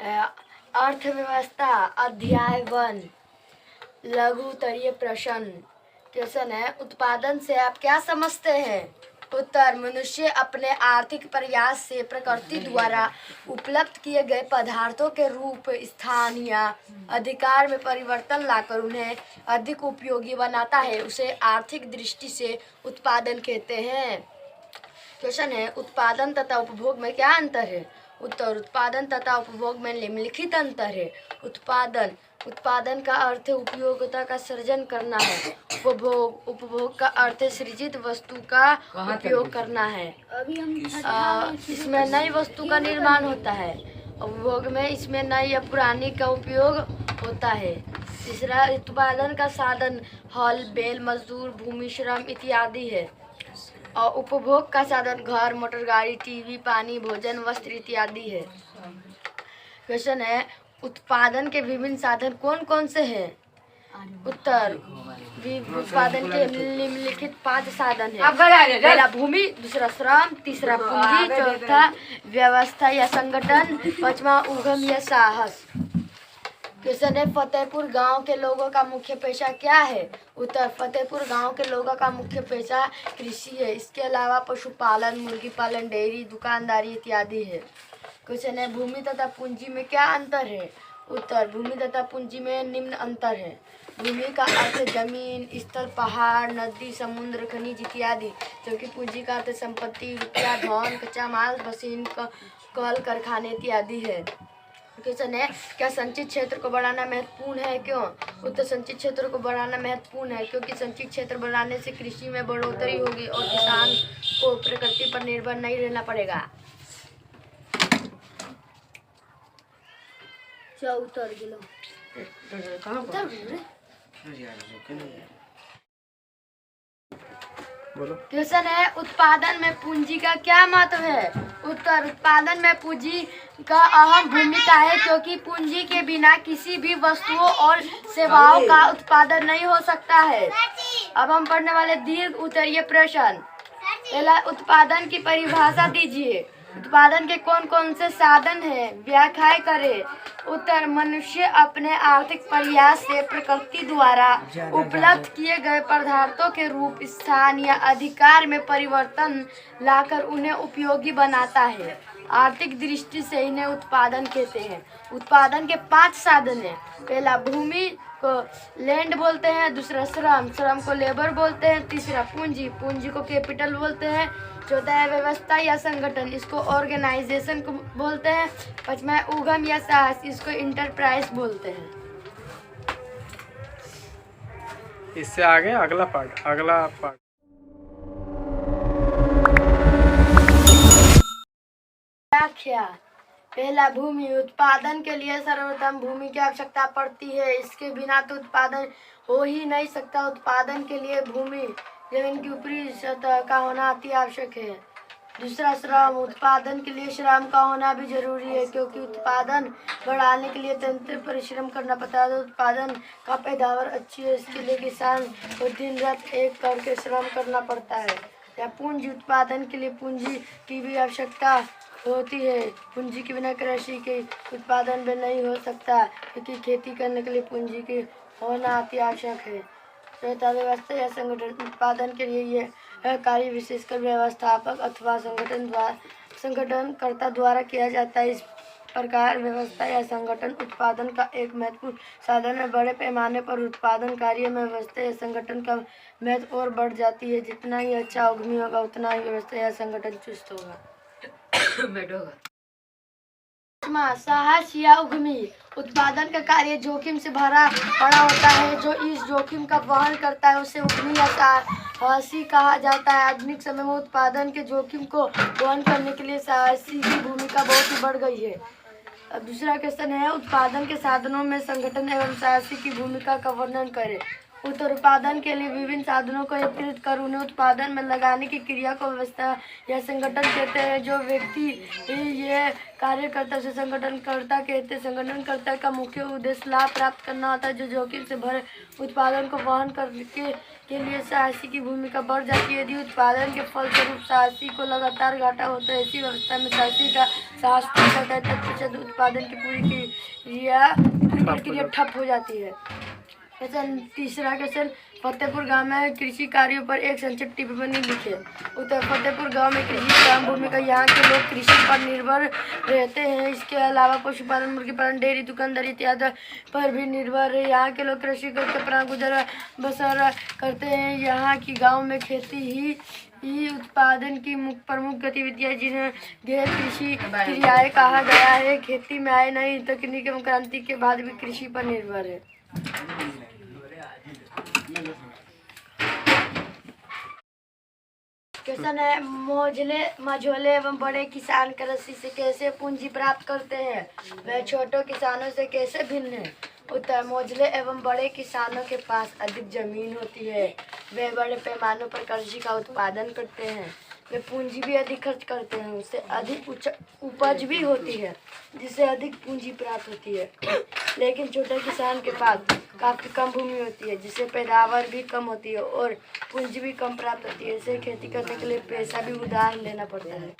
अर्थव्यवस्था अध्याय 1 लघु उत्तरीय प्रश्न। क्वेश्चन है, उत्पादन से आप क्या समझते हैं? उत्तर, मनुष्य अपने आर्थिक प्रयास से प्रकृति द्वारा उपलब्ध किए गए पदार्थों के रूप, स्थान या अधिकार में परिवर्तन लाकर उन्हें अधिक उपयोगी बनाता है। उसे आर्थिक दृष्टि से उत्पादन कहते हैं। क्वेश्चन है, उत्पादन तथा उपभोग में क्या अंतर है? उत्तर, उत्पादन तथा उपभोग में निम्नलिखित अंतर है। उत्पादन का अर्थ उपयोगिता का सृजन करना है। उपभोग का अर्थ सृजित वस्तु का उपयोग करना है। इसमें नई वस्तु का निर्माण होता है। उपभोग में इसमें नई या पुरानी का उपयोग होता है। तीसरा, उत्पादन का साधन हल, बैल, मजदूर, भूमि, श्रम इत्यादि है। और उपभोग का साधन घर, मोटर गाड़ी, टीवी, पानी, भोजन, वस्त्र इत्यादि है। क्वेश्चन है, उत्पादन के विभिन्न साधन कौन कौन से हैं? उत्तर, उत्पादन के निम्नलिखित 5 साधन है। पहला भूमि, दूसरा श्रम, तीसरा पूंजी, चौथा व्यवस्था या संगठन, पांचवा उद्यम या साहस। क्वेश्चन है, फतेहपुर गांव के लोगों का मुख्य पेशा क्या है? उत्तर, फतेहपुर गांव के लोगों का मुख्य पेशा कृषि है। इसके अलावा पशुपालन, मुर्गी पालन, डेयरी, दुकानदारी इत्यादि है। क्वेश्चन है, भूमि तथा पूंजी में क्या अंतर है? उत्तर, भूमि तथा पूंजी में निम्न अंतर है। भूमि का अर्थ जमीन, स्थल, पहाड़, नदी, समुद्र, खनिज इत्यादि, जबकि पूंजी का अर्थ संपत्ति, रुपया, धन, कच्चा माल, मशीन, कल कारखाने इत्यादि है। क्वेश्चन है, क्या संचित क्षेत्र को बढ़ाना महत्वपूर्ण है? क्यों? उत्तर, संचित क्षेत्र को बढ़ाना महत्वपूर्ण है क्योंकि संचित क्षेत्र बढ़ाने से कृषि में बढ़ोतरी होगी और किसान को प्रकृति पर निर्भर नहीं रहना पड़ेगा। क्वेश्चन है, उत्पादन में पूंजी का क्या महत्व है? उत्तर, उत्पादन में पूंजी का अहम भूमिका है क्योंकि पूंजी के बिना किसी भी वस्तुओं और सेवाओं का उत्पादन नहीं हो सकता है। अब हम पढ़ने वाले दीर्घ उत्तरीय प्रश्न। पहला, उत्पादन की परिभाषा दीजिए। उत्पादन के कौन कौन से साधन हैं? व्याख्या करें। उत्तर, मनुष्य अपने आर्थिक प्रयास से प्रकृति द्वारा उपलब्ध किए गए पदार्थों के रूप, स्थान या अधिकार में परिवर्तन लाकर उन्हें उपयोगी बनाता है। आर्थिक दृष्टि से इन्हें उत्पादन कहते हैं। उत्पादन के 5 साधन हैं। पहला, भूमि को लैंड बोलते हैं। दूसरा, श्रम को लेबर बोलते हैं। तीसरा, पूंजी को कैपिटल बोलते हैं। चौथा है व्यवस्था या संगठन, इसको ऑर्गेनाइजेशन को बोलते हैं। पांचवा है उद्यम या साहस, इसको इंटरप्राइज बोलते हैं। इससे आगे अगला पार्ट। व्याख्या। पहला, भूमि। उत्पादन के लिए सर्वप्रथम भूमि की आवश्यकता पड़ती है। इसके बिना तो उत्पादन हो ही नहीं सकता। उत्पादन के लिए भूमि, जमीन की ऊपरी सतह का होना अति आवश्यक है। दूसरा, श्रम। उत्पादन के लिए श्रम का होना भी जरूरी है क्योंकि उत्पादन बढ़ाने के लिए तंत्र परिश्रम करना पड़ता है। तो उत्पादन का पैदावार अच्छी है, इसके लिए किसान को दिन रात एक करके श्रम करना पड़ता है। या पूंजी। उत्पादन के लिए पूंजी की भी आवश्यकता होती है। पूंजी के बिना कृषि के उत्पादन भी नहीं हो सकता क्योंकि खेती करने के लिए पूंजी की होना अति आवश्यक है। चौथा, व्यवस्था या संगठन। उत्पादन के लिए यह कार्य विशेषकर व्यवस्थापक अथवा संगठनकर्ता द्वारा किया जाता है। इस प्रकार व्यवस्था या संगठन उत्पादन का एक महत्वपूर्ण साधन है। बड़े पैमाने पर उत्पादन कार्य में व्यवस्था या संगठन का महत्व और बढ़ जाती है। जितना ही अच्छा उद्यमी होगा उतना ही व्यवस्था या संगठन चुस्त होगा। साहस या उद्यमी। उत्पादन का कार्य जोखिम से भरा पड़ा होता है। जो इस जोखिम का वहन करता है उसे उद्यमी या साहसी कहा जाता है। आधुनिक समय में उत्पादन के जोखिम को वहन करने के लिए साहसी की भूमिका बहुत ही बढ़ गई है। अब दूसरा क्वेश्चन है, उत्पादन के साधनों में संगठन एवं साहसी की भूमिका का वर्णन करें। उत्पादन के लिए विभिन्न साधनों को एकत्रित कर उन्हें उत्पादन में लगाने की क्रिया को व्यवस्था या संगठन कहते हैं। जो व्यक्ति ये कार्य करता है उसे संगठनकर्ता कहते हैं। संगठनकर्ता का मुख्य उद्देश्य लाभ प्राप्त करना होता है, जो जोखिम से भरे उत्पादन को वहन करने के लिए साहसी की भूमिका बढ़ जाती है। यदि उत्पादन के फलस्वरूप साहसी को लगातार घाटा होता है, ऐसी व्यवस्था में साहसी का साहस टूट जाता है, तत्पश्चात उत्पादन की पूरी प्रक्रिया ठप हो जाती है। क्वेश्चन तीसरा क्वेश्चन, फतेहपुर गांव में कृषि कार्यों पर एक संक्षिप्त टिप्पणी लिखे। उत्तर, फतेहपुर गांव में कृषि ग्राम भूमि का यहाँ के लोग कृषि पर निर्भर रहते हैं। इसके अलावा पशुपालन, मुर्गी पालन, डेयरी, दुकानदारी इत्यादि पर भी निर्भर है। यहाँ के लोग कृषि करके अपना गुजर बसर करते हैं। यहाँ की गाँव में खेती ही उत्पादन की प्रमुख गतिविधियाँ, जिन्हें गैर कृषि क्रियाएं कहा गया है। खेती में आए नई तकनीक एवं क्रांति के बाद भी कृषि पर निर्भर है। क्वेश्चन है, मझोले एवं बड़े किसान कृषि से कैसे पूंजी प्राप्त करते हैं? वह छोटे किसानों से कैसे भिन्न है? उत्तर, मझोले एवं बड़े किसानों के पास अधिक जमीन होती है। वे बड़े पैमानों पर कृषि का उत्पादन करते हैं। वे पूंजी भी अधिक खर्च करते हैं, उससे अधिक उपज भी होती है, जिससे अधिक पूंजी प्राप्त होती है। लेकिन छोटे किसान के पास काफ़ी कम भूमि होती है, जिससे पैदावार भी कम होती है और पूंजी भी कम प्राप्त होती है। इसे खेती करने के लिए पैसा भी उधार लेना पड़ता है।